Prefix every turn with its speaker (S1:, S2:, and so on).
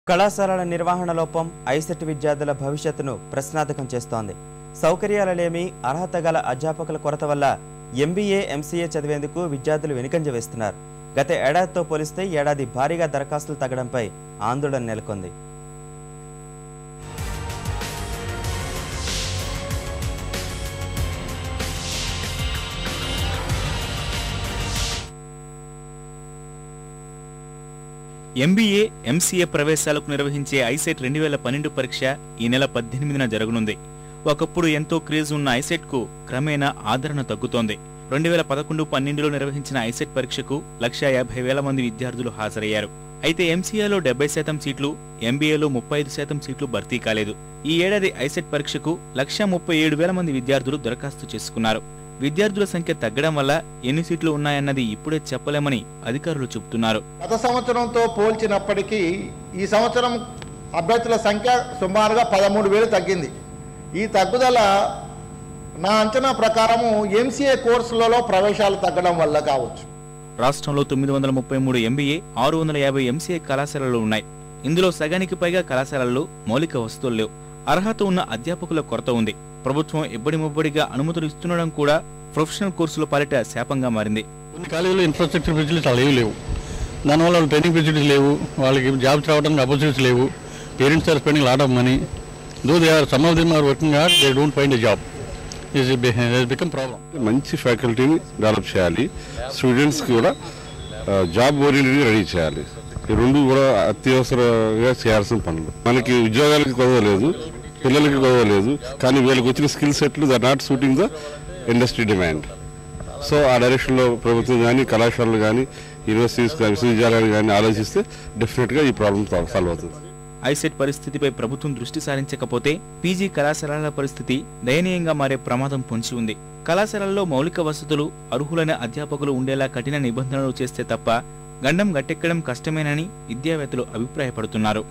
S1: కళాశాలల నిర్వహణ లోపం ఐసెట్ విద్యార్థుల భవిష్యత్తును ప్రశ్నార్థకం చేస్తోంది. సౌకర్యాల లేమి, అర్హత గల అధ్యాపకుల కొరత వల్ల ఎంబీఏ, ఎంసీఏ చదివేందుకు విద్యార్థులు వెనుకంజ వేస్తున్నారు. గత ఏడాదితో పోలిస్తే ఏడాది భారీగా దరఖాస్తులు తగ్గడంపై ఆందోళన నెలకొంది.
S2: ఎంబీఏ, ఎంసీఏ ప్రవేశాలకు నిర్వహించే ఐసెట్ 2012 పరీక్ష ఈ నెల 18న జరగనుంది. ఒకప్పుడు ఎంతో క్రేజ్ ఉన్న ఐసెట్కు క్రమేణా ఆదరణ తగ్గుతోంది. 2011-12లో నిర్వహించిన ఐసెట్ పరీక్షకు 1,50,000 మంది విద్యార్థులు హాజరయ్యారు. అయితే ఎంసీఏలో 70% సీట్లు, ఎంబీఏలో 35% సీట్లు భర్తీ కాలేదు. ఈ ఏడాది ఐసెట్ పరీక్షకు 1,37,000 మంది విద్యార్థులు దరఖాస్తు చేసుకున్నారు. విద్యార్థుల సంఖ్య తగ్గడం వల్ల ఎన్ని సీట్లు ఉన్నాయన్నది ఇప్పుడే చెప్పలేమని అధికారులు చెబుతున్నారు.
S3: గత సంవత్సరంతో పోల్చినప్పటికీ ఈ సంవత్సరం అభ్యర్థుల సంఖ్య సుమారుగా 13,000 తగ్గింది. ఈ తగ్గుదల నా అంచనా ప్రకారము ఎంసీఏ కోర్సులలో ప్రవేశాలు తగ్గడం వల్ల కావచ్చు.
S2: రాష్ట్రంలో 933 ఎంబీఏ, 650 ఎంసీఏ కళాశాలలు ఉన్నాయి. ఇందులో సగానికి పైగా కళాశాలల్లో మౌలిక వసతులు లేవు. అర్హత ఉన్న అధ్యాపకుల కొరత ఉంది. ప్రభుత్వం ఎబ్బడి ముబ్బడిగా అనుమతులు ఇస్తుండడం కూడా ప్రొఫెషనల్ కోర్సుల పాలిట శాపంగా మారింది.
S4: కొన్ని కాలేజీలో ఇన్ఫ్రాస్ట్రక్చర్ ఫెసిలిటీస్ చాలా లేవు. దానివల్ల వాళ్ళు ట్రైనింగ్ ఫెసిలిటీస్ లేవు, వాళ్ళకి జాబ్స్ రావడానికి ఆపర్చునిటీస్ లేవు. Parents are spending lot of money. Though they are some of them are working hard, they don't find a job. Is become problem.
S5: మంచి ఫ్యాకల్టీని డెవలప్ చేయాలి, స్టూడెంట్స్ కూడా జాబ్ ఓరియంటెడ్ రెడీ చేయాలి. ఈ రెండు కూడా అత్యవసరంగా చేయాల్సిన పనులు. మనకి ఉద్యోగాలకి కొదవలేదు, పిల్లలకి కొదవలేదు, కానీ వీళ్ళకి వచ్చిన స్కిల్ సెట్లు they are not suiting the industry demand. So ఆ డైరెక్షన్లో ప్రభుత్వం కానీ, కళాశాలలు కానీ, యూనివర్సిటీస్ కానీ, విశ్వవిద్యాలయాలు కానీ ఆలోచిస్తే డెఫినెట్గా ఈ ప్రాబ్లం సాల్వ్ అవుతుంది.
S2: ఐసెట్ పరిస్థితిపై ప్రభుత్వం దృష్టి సారించకపోతే పీజీ కళాశాలల పరిస్థితి దయనీయంగా మారే ప్రమాదం పొంచి ఉంది. కళాశాలల్లో మౌలిక వసతులు, అర్హులైన అధ్యాపకులు ఉండేలా కఠిన నిబంధనలు చేస్తే తప్ప గండం గట్టెక్కడం కష్టమేనని విద్యావేత్తలు అభిప్రాయపడుతున్నారు.